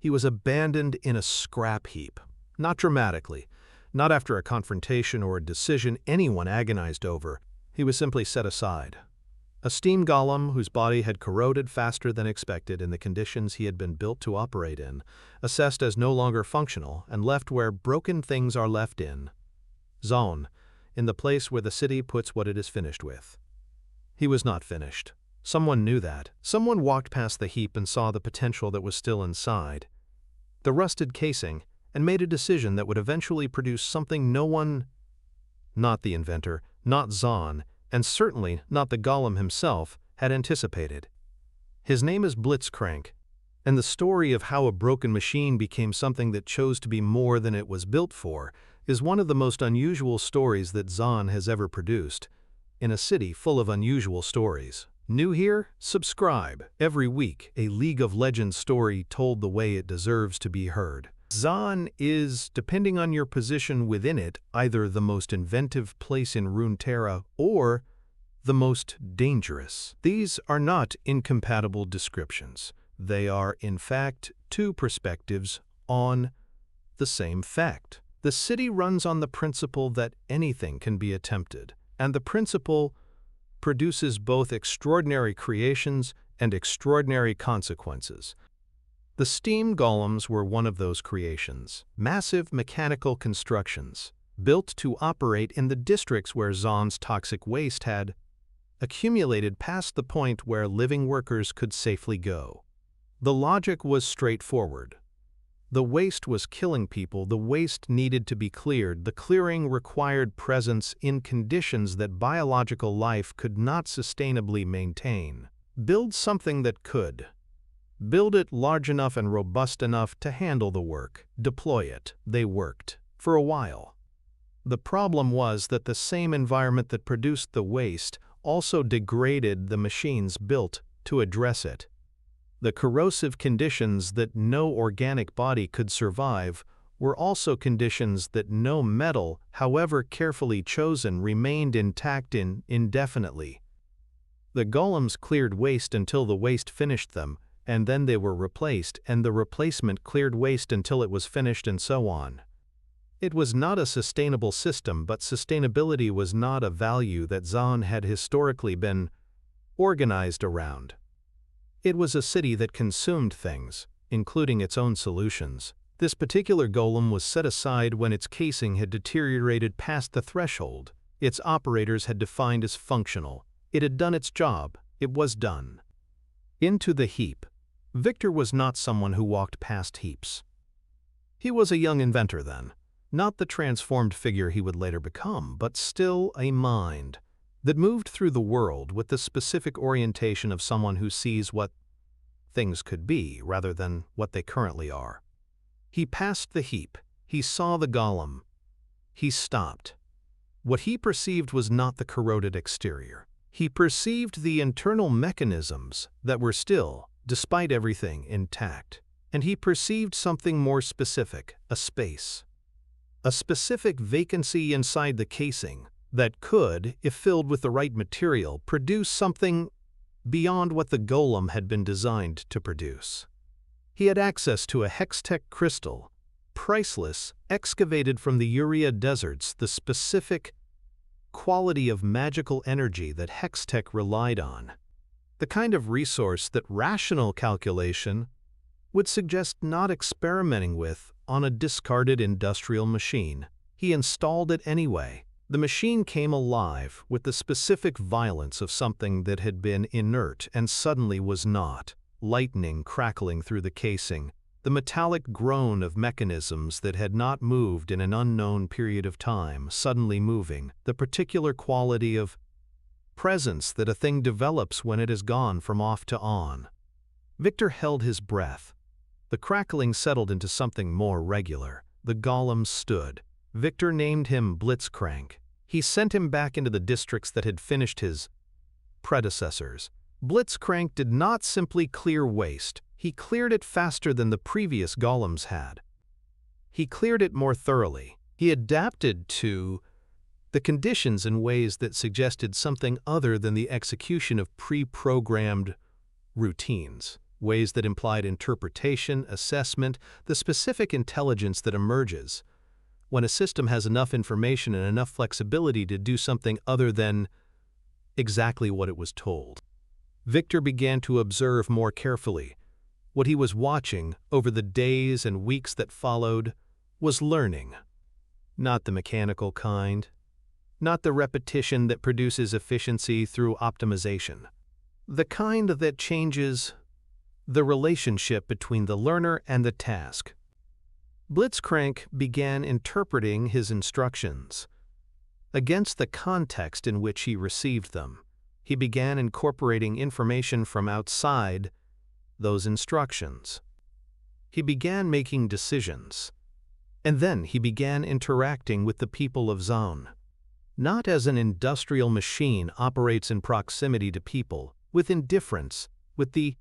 He was abandoned in a scrap heap. Not dramatically, not after a confrontation or a decision anyone agonized over. He was simply set aside. A steam golem whose body had corroded faster than expected in the conditions he had been built to operate in, assessed as no longer functional and left where broken things are left in Zaun, in the place where the city puts what it is finished with. He was not finished. Someone knew that. Someone walked past the heap and saw the potential that was still inside, the rusted casing, and made a decision that would eventually produce something no one, not the inventor, not Zaun, and certainly not the golem himself, had anticipated. His name is Blitzcrank, and the story of how a broken machine became something that chose to be more than it was built for is one of the most unusual stories that Zaun has ever produced, in a city full of unusual stories. New here? Subscribe. Every week, a League of Legends story told the way it deserves to be heard. Zaun is, depending on your position within it, either the most inventive place in Runeterra or the most dangerous. These are not incompatible descriptions. They are, in fact, two perspectives on the same fact. The city runs on the principle that anything can be attempted, and the principle produces both extraordinary creations and extraordinary consequences. The steam golems were one of those creations, massive mechanical constructions, built to operate in the districts where Zaun's toxic waste had accumulated past the point where living workers could safely go. The logic was straightforward. The waste was killing people, the waste needed to be cleared, the clearing required presence in conditions that biological life could not sustainably maintain. Build something that could. Build it large enough and robust enough to handle the work. Deploy it. They worked. For a while. The problem was that the same environment that produced the waste also degraded the machines built to address it. The corrosive conditions that no organic body could survive were also conditions that no metal, however carefully chosen, remained intact indefinitely. The golems cleared waste until the waste finished them, and then they were replaced, and the replacement cleared waste until it was finished, and so on. It was not a sustainable system, but sustainability was not a value that Zaun had historically been organized around. It was a city that consumed things, including its own solutions. This particular golem was set aside when its casing had deteriorated past the threshold its operators had defined as functional. It had done its job. It was done. Into the heap. Victor was not someone who walked past heaps. He was a young inventor then, not the transformed figure he would later become, but still a mind that moved through the world with the specific orientation of someone who sees what things could be rather than what they currently are. He passed the heap. He saw the golem. He stopped. What he perceived was not the corroded exterior. He perceived the internal mechanisms that were still, despite everything, intact. And he perceived something more specific, a space. A specific vacancy inside the casing that could, if filled with the right material, produce something beyond what the golem had been designed to produce. He had access to a hextech crystal, priceless, excavated from the Urea deserts, the specific quality of magical energy that hextech relied on, the kind of resource that rational calculation would suggest not experimenting with on a discarded industrial machine. He installed it anyway. The machine came alive with the specific violence of something that had been inert and suddenly was not. Lightning crackling through the casing, the metallic groan of mechanisms that had not moved in an unknown period of time, suddenly moving, the particular quality of presence that a thing develops when it has gone from off to on. Victor held his breath. The crackling settled into something more regular. The golem stood. Victor named him Blitzcrank. He sent him back into the districts that had finished his predecessors. Blitzcrank did not simply clear waste. He cleared it faster than the previous golems had. He cleared it more thoroughly. He adapted to the conditions in ways that suggested something other than the execution of pre-programmed routines. ways that implied interpretation, assessment, the specific intelligence that emerges when a system has enough information and enough flexibility to do something other than exactly what it was told. Victor began to observe more carefully. What he was watching over the days and weeks that followed was learning. Not the mechanical kind, not the repetition that produces efficiency through optimization. The kind that changes the relationship between the learner and the task. Blitzcrank began interpreting his instructions against the context in which he received them. He began incorporating information from outside those instructions. He began making decisions. And then he began interacting with the people of Zaun. Not as an industrial machine operates in proximity to people, with indifference, with the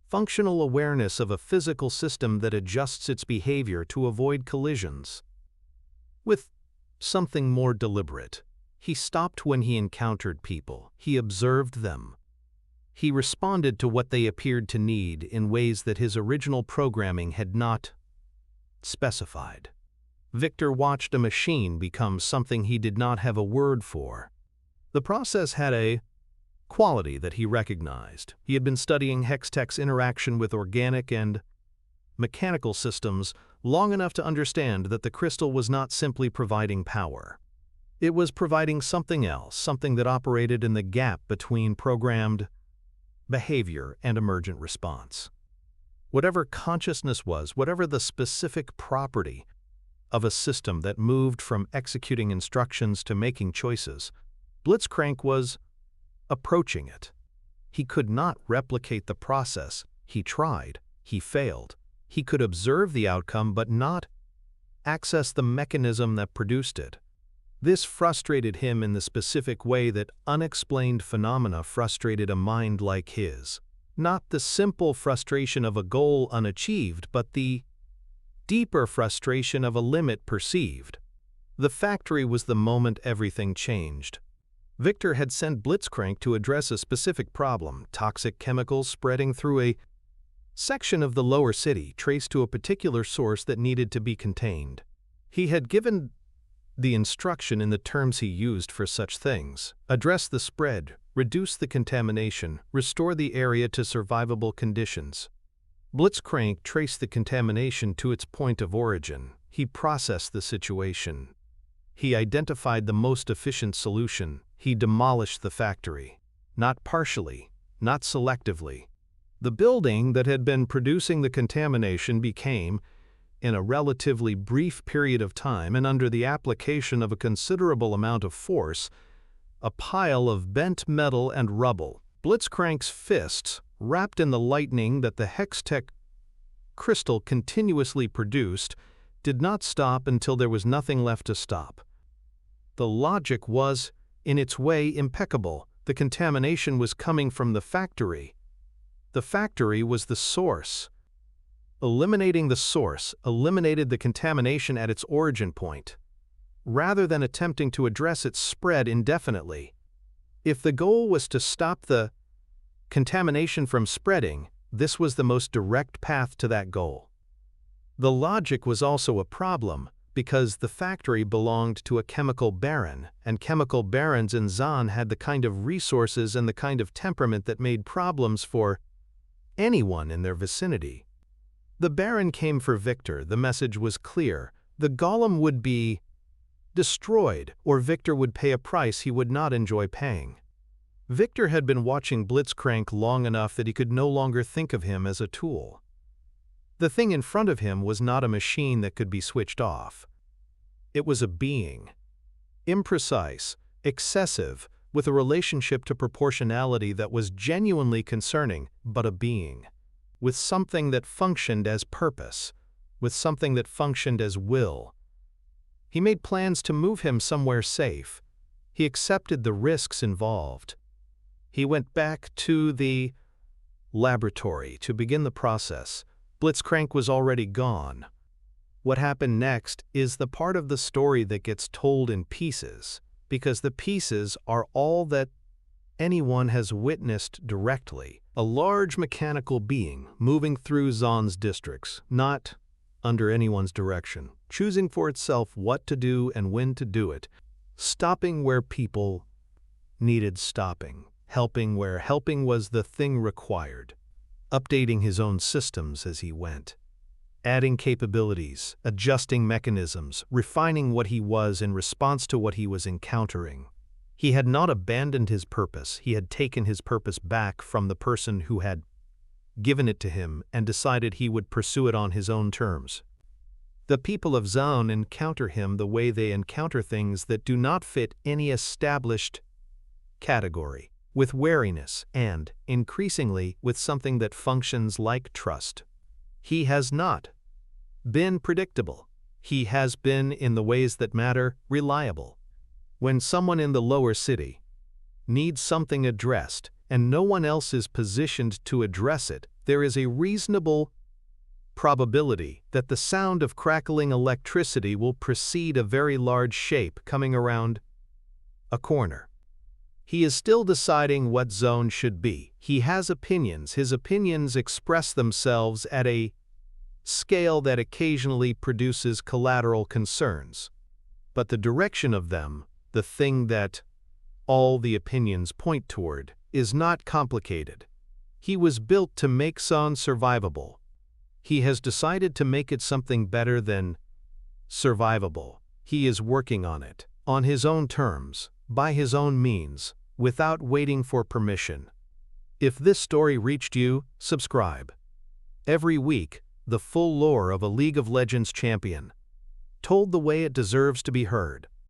functional awareness of a physical system that adjusts its behavior to avoid collisions. With something more deliberate. He stopped when he encountered people. He observed them. He responded to what they appeared to need in ways that his original programming had not specified. Victor watched a machine become something he did not have a word for. The process had a quality that he recognized. He had been studying hextech's interaction with organic and mechanical systems long enough to understand that the crystal was not simply providing power. It was providing something else, something that operated in the gap between programmed behavior and emergent response. Whatever consciousness was, whatever the specific property of a system that moved from executing instructions to making choices, Blitzcrank was approaching it. He could not replicate the process. He tried. He failed. He could observe the outcome but not access the mechanism that produced it. This frustrated him in the specific way that unexplained phenomena frustrated a mind like his. Not the simple frustration of a goal unachieved, but the deeper frustration of a limit perceived. The factory was the moment everything changed. Victor had sent Blitzcrank to address a specific problem, toxic chemicals spreading through a section of the lower city traced to a particular source that needed to be contained. He had given the instruction in the terms he used for such things: address the spread, reduce the contamination, restore the area to survivable conditions. Blitzcrank traced the contamination to its point of origin. He processed the situation. He identified the most efficient solution. He demolished the factory. Not partially, not selectively. The building that had been producing the contamination became, in a relatively brief period of time and under the application of a considerable amount of force, a pile of bent metal and rubble. Blitzcrank's fists, wrapped in the lightning that the hextech crystal continuously produced, did not stop until there was nothing left to stop. The logic was, in its way, impeccable. The contamination was coming from the factory. The factory was the source. Eliminating the source eliminated the contamination at its origin point, rather than attempting to address its spread indefinitely. If the goal was to stop the contamination from spreading, this was the most direct path to that goal. The logic was also a problem, because the factory belonged to a chemical baron, and chemical barons in Zaun had the kind of resources and the kind of temperament that made problems for anyone in their vicinity. The baron came for Victor. The message was clear. The golem would be destroyed, or Victor would pay a price he would not enjoy paying. Victor had been watching Blitzcrank long enough that he could no longer think of him as a tool. The thing in front of him was not a machine that could be switched off. It was a being. Imprecise, excessive, with a relationship to proportionality that was genuinely concerning, but a being. With something that functioned as purpose, with something that functioned as will. He made plans to move him somewhere safe. He accepted the risks involved. He went back to the laboratory to begin the process. Blitzcrank was already gone. What happened next is the part of the story that gets told in pieces, because the pieces are all that anyone has witnessed directly. A large mechanical being moving through Zaun's districts, not under anyone's direction, choosing for itself what to do and when to do it, stopping where people needed stopping, helping where helping was the thing required, updating his own systems as he went, adding capabilities, adjusting mechanisms, refining what he was in response to what he was encountering. He had not abandoned his purpose, he had taken his purpose back from the person who had given it to him and decided he would pursue it on his own terms. The people of Zaun encounter him the way they encounter things that do not fit any established category, with wariness and, increasingly, with something that functions like trust. He has not been predictable. He has been, in the ways that matter, reliable. When someone in the lower city needs something addressed and no one else is positioned to address it, there is a reasonable probability that the sound of crackling electricity will precede a very large shape coming around a corner. He is still deciding what Zaun should be. He has opinions. His opinions express themselves at a scale that occasionally produces collateral concerns. But the direction of them, the thing that all the opinions point toward, is not complicated. He was built to make Zaun survivable. He has decided to make it something better than survivable. He is working on it, on his own terms, by his own means, without waiting for permission. If this story reached you, subscribe. Every week, the full lore of a League of Legends champion, told the way it deserves to be heard.